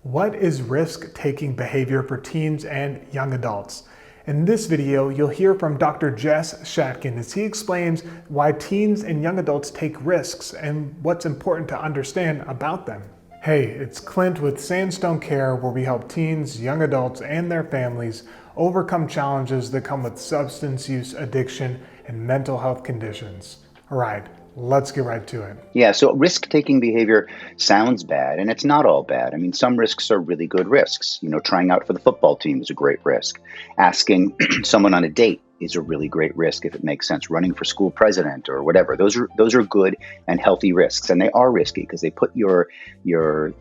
What is risk-taking behavior for teens and young adults? In this video, you'll hear from Dr. Jess Shatkin as he explains why teens and young adults take risks and what's important to understand about them. Hey, it's Clint with Sandstone Care, where we help teens, young adults, and their families overcome challenges that come with substance use, addiction, and mental health conditions. All right, let's get right to it. Yeah, so risk-taking behavior sounds bad, and it's not all bad. I mean, some risks are really good risks. You know, trying out for the football team is a great risk. Asking someone on a date is a really great risk if it makes sense. Running for school president or whatever. Those are good and healthy risks, and they are risky because they put your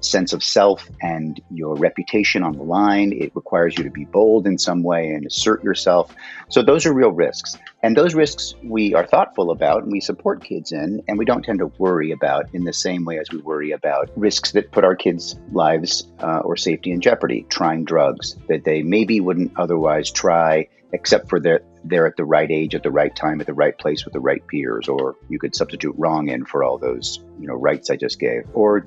sense of self and your reputation on the line. It requires you to be bold in some way and assert yourself. So those are real risks. And those risks we are thoughtful about and we support kids in, and we don't tend to worry about in the same way as we worry about risks that put our kids' lives or safety in jeopardy. Trying drugs that they maybe wouldn't otherwise try, except for they're at the right age, at the right time, at the right place with the right peers. Or you could substitute wrong in for all those, rights I just gave. Or,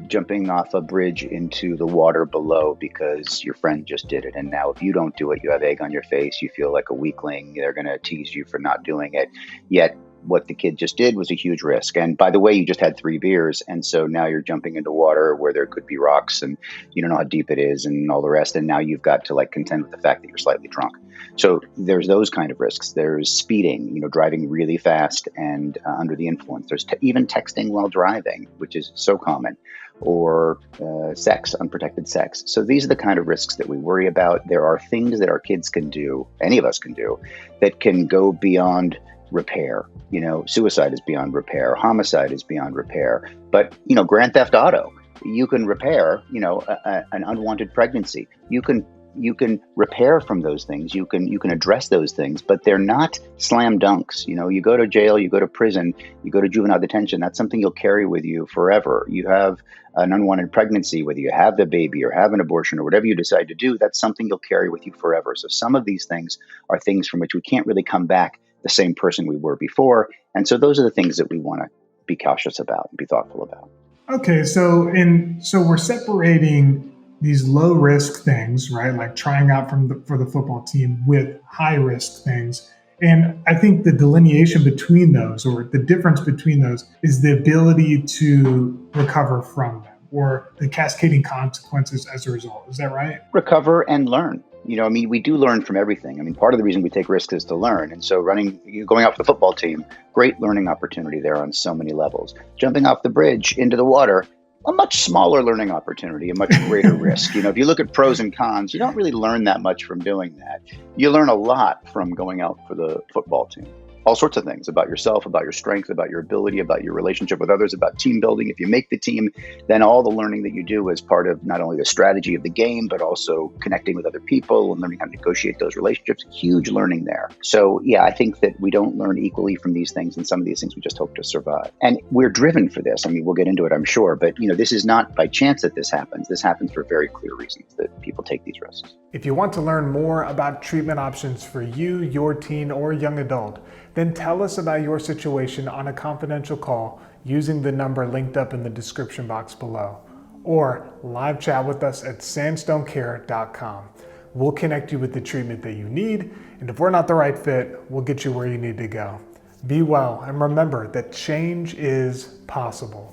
jumping off a bridge into the water below because your friend just did it. And now if you don't do it, you have egg on your face. You feel like a weakling. They're going to tease you for not doing it. Yet what the kid just did was a huge risk. And by the way, you just had 3 beers. And so now you're jumping into water where there could be rocks and you don't know how deep it is and all the rest. And now you've got to contend with the fact that you're slightly drunk. So there's those kind of risks. There's speeding, driving really fast and under the influence. There's even texting while driving, which is so common, or sex, unprotected sex. So these are the kind of risks that we worry about. There are things that our kids can do, any of us can do, that can go beyond repair. Suicide is beyond repair. Homicide is beyond repair. But, Grand Theft Auto, you can repair, an unwanted pregnancy. You can repair from those things. You can address those things, but they're not slam dunks. You go to jail, you go to prison, you go to juvenile detention. That's something you'll carry with you forever. You have an unwanted pregnancy, whether you have the baby or have an abortion or whatever you decide to do, that's something you'll carry with you forever. So some of these things are things from which we can't really come back the same person we were before. And so those are the things that we want to be cautious about and be thoughtful about. Okay, so we're separating these low risk things, right? Like trying out for the football team, with high risk things. And I think the delineation between those, or the difference between those, is the ability to recover from them or the cascading consequences as a result. Is that right? Recover and learn. We do learn from everything. Part of the reason we take risks is to learn. And so going out for the football team, great learning opportunity there on so many levels. Jumping off the bridge into the water, a much smaller learning opportunity, a much greater risk. If you look at pros and cons, you don't really learn that much from doing that. You learn a lot from going out for the football team. All sorts of things about yourself, about your strength, about your ability, about your relationship with others, about team building. If you make the team, then all the learning that you do is part of not only the strategy of the game, but also connecting with other people and learning how to negotiate those relationships. Huge learning there. So yeah, I think that we don't learn equally from these things, and some of these things we just hope to survive. And we're driven for this. We'll get into it, I'm sure, but this is not by chance that this happens. This happens for very clear reasons that people take these risks. If you want to learn more about treatment options for you, your teen, or young adult, then tell us about your situation on a confidential call using the number linked up in the description box below, or live chat with us at sandstonecare.com. We'll connect you with the treatment that you need, and if we're not the right fit, we'll get you where you need to go. Be well, and remember that change is possible.